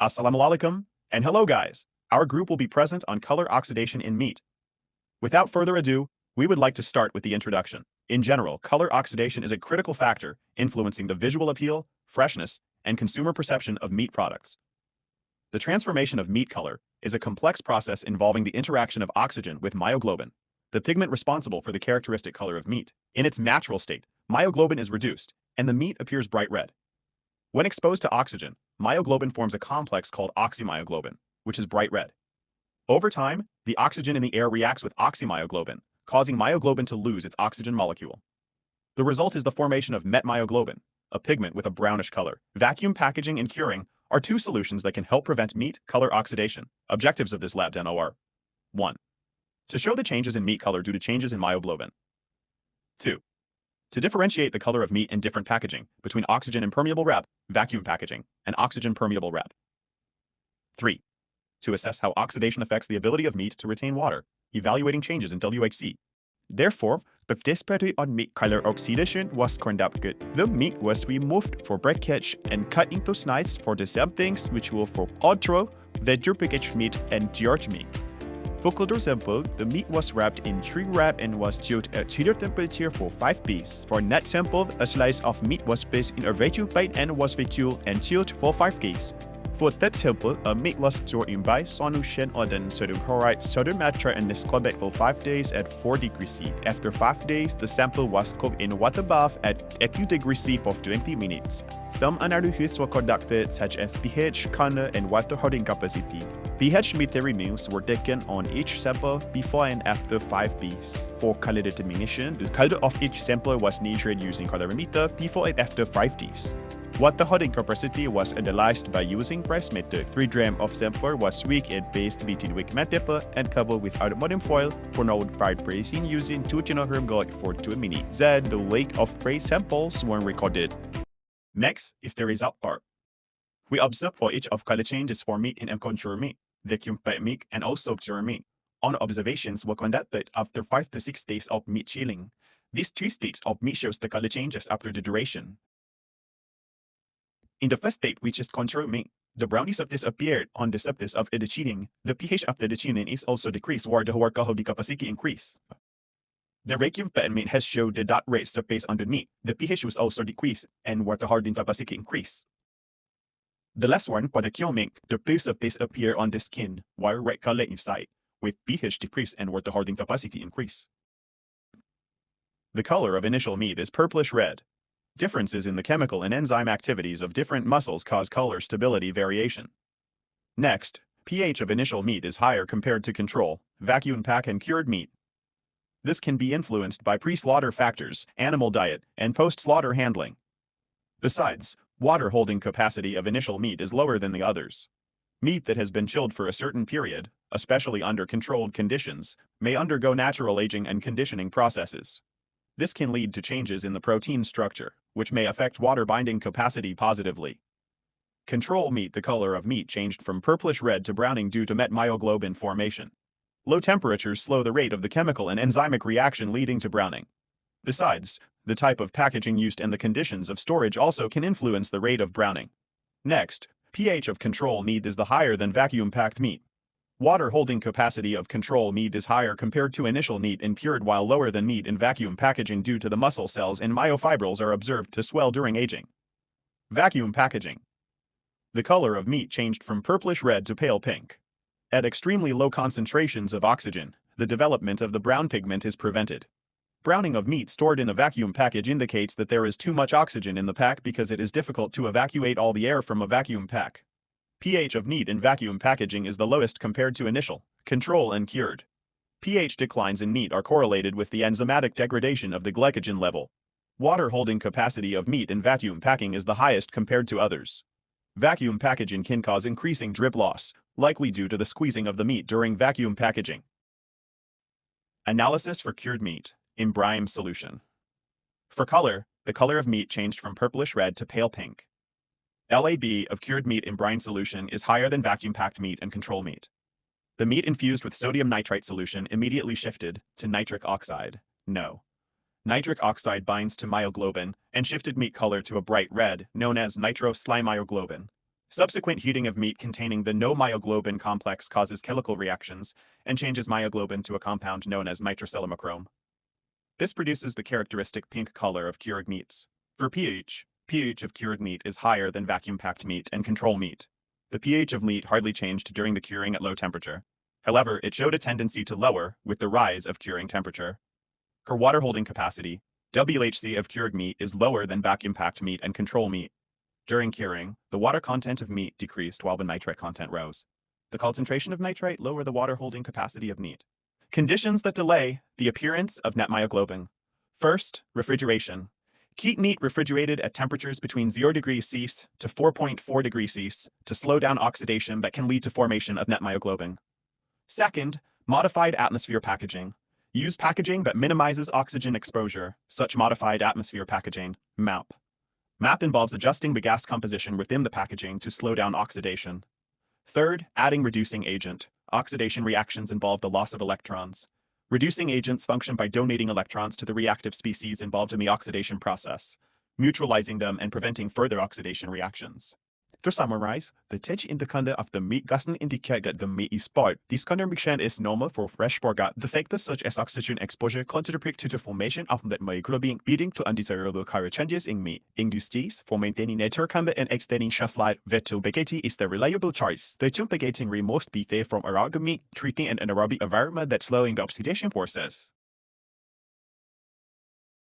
Assalamu alaikum, and hello guys. Our group will be present on color oxidation in meat. Without further ado, we would like to start with the introduction. In general, color oxidation is a critical factor influencing the visual appeal, freshness, and consumer perception of meat products. The transformation of meat color is a complex process involving the interaction of oxygen with myoglobin, the pigment responsible for the characteristic color of meat. In its natural state, myoglobin is reduced, and the meat appears bright red. When exposed to oxygen, myoglobin forms a complex called oxymyoglobin, which is bright red. Over time, the oxygen in the air reacts with oxymyoglobin, causing myoglobin to lose its oxygen molecule. The result is the formation of metmyoglobin, a pigment with a brownish color. Vacuum packaging and curing are two solutions that can help prevent meat color oxidation. Objectives of this lab demo are 1. To show the changes in meat color due to changes in myoglobin. 2. To differentiate the color of meat in different packaging between oxygen impermeable wrap, vacuum packaging, and oxygen permeable wrap. 3. To assess how oxidation affects the ability of meat to retain water, evaluating changes in WHC. Therefore, the study on meat color oxidation was conducted. The meat was removed for breakage and cut into slices for the same things which were for ultra, veggie packaged meat, and jarred meat. For color sample, the meat was wrapped in shrink wrap and was chilled at chiller temperature for 5 days. For net sample, a slice of meat was placed in a vacuum plate and was vacuumed and chilled for 5 days. For that sample, a meat was stored in by solution or then sodium chloride, sodium nitrate, and scalded for 5 days at 4 degrees C. After 5 days, the sample was cooked in water bath at 80 degrees C for 20 minutes. Some analyses were conducted such as pH, color, and water holding capacity. pH meter readings were taken on each sample before and after 5 days. For color determination, the color of each sample was measured using colorimeter before and after 5 days. Water holding capacity was analyzed by using press method. 3 grams of sample was weak and based between weak matte paper and covered with aluminum foil for notified pressing using 2 kg gold for 2 minutes. Then the weight of press samples were recorded. Next is the result part. We observe for each of color changes for meat in uncontrolled meat, vacuum packed meat, and also cured meat. All observations were conducted after 5 to 6 days of meat chilling. These 3 states of meat shows the color changes after the duration. In the first state, which is controlled meat, the brownie surface appeared on the surface of the chilling. The pH after the chilling is also decreased while the water holding capacity increased. The vacuum packed meat has showed the dark red surface underneath. The pH was also decreased and water holding capacity increased. The last one, for the cured meat, the blue surface appeared on the skin while red color inside, with pH decreased and water holding capacity increased. The color of initial meat is purplish red. Differences in the chemical and enzyme activities of different muscles cause color stability variation. Next, pH of initial meat is higher compared to control, vacuum pack, and cured meat. This can be influenced by pre-slaughter factors, animal diet, and post-slaughter handling. Besides, water holding capacity of initial meat is lower than the others. Meat that has been chilled for a certain period, especially under controlled conditions, may undergo natural aging and conditioning processes. This can lead to changes in the protein structure, which may affect water binding capacity positively. Control meat. The color of meat changed from purplish red to browning due to metmyoglobin formation. Low temperatures slow the rate of the chemical and enzymic reaction leading to browning. Besides, the type of packaging used and the conditions of storage also can influence the rate of browning. Next, pH of control meat is the higher than vacuum-packed meat. Water holding capacity of control meat is higher compared to initial meat in cured while lower than meat in vacuum packaging due to the muscle cells and myofibrils are observed to swell during aging. Vacuum packaging. The color of meat changed from purplish red to pale pink. At extremely low concentrations of oxygen, the development of the brown pigment is prevented. Browning of meat stored in a vacuum package indicates that there is too much oxygen in the pack because it is difficult to evacuate all the air from a vacuum pack. pH of meat in vacuum packaging is the lowest compared to initial, control, and cured. pH declines in meat are correlated with the enzymatic degradation of the glycogen level. Water holding capacity of meat in vacuum packing is the highest compared to others. Vacuum packaging can cause increasing drip loss, likely due to the squeezing of the meat during vacuum packaging. Analysis for cured meat in brine solution. For color, the color of meat changed from purplish red to pale pink. LAB of cured meat in brine solution is higher than vacuum-packed meat and control meat. The meat infused with sodium nitrite solution immediately shifted to nitric oxide. No. Nitric oxide binds to myoglobin and shifted meat color to a bright red, known as nitroslymyoglobin. Subsequent heating of meat containing the no myoglobin complex causes chemical reactions and changes myoglobin to a compound known as nitrosilomachrome. This produces the characteristic pink color of cured meats. For pH of cured meat is higher than vacuum-packed meat and control meat. The pH of meat hardly changed during the curing at low temperature. However, it showed a tendency to lower with the rise of curing temperature. For water holding capacity, WHC of cured meat is lower than vacuum-packed meat and control meat. During curing, the water content of meat decreased while the nitrite content rose. The concentration of nitrite lowered the water holding capacity of meat. Conditions that delay the appearance of net myoglobin. First, refrigeration. Keep meat refrigerated at temperatures between 0 degrees C to 4.4 degrees C to slow down oxidation that can lead to formation of net myoglobin. Second, modified atmosphere packaging. Use packaging that minimizes oxygen exposure, such modified atmosphere packaging, MAP. MAP involves adjusting the gas composition within the packaging to slow down oxidation. Third, adding reducing agent. Oxidation reactions involve the loss of electrons. Reducing agents function by donating electrons to the reactive species involved in the oxidation process, neutralizing them and preventing further oxidation reactions. To summarize, the TIG in the content of the meat doesn't indicate that the meat is spoiled. This condition is normal for fresh pork. The factors such as oxygen exposure contribute to the formation of net myoglobin, leading to undesirable color changes in meat. In this case, for maintaining nature content and extending shelf life, vegetable baking is the reliable choice. The baking removes the from around the meat, treating an anaerobic environment that's slowing the oxidation process.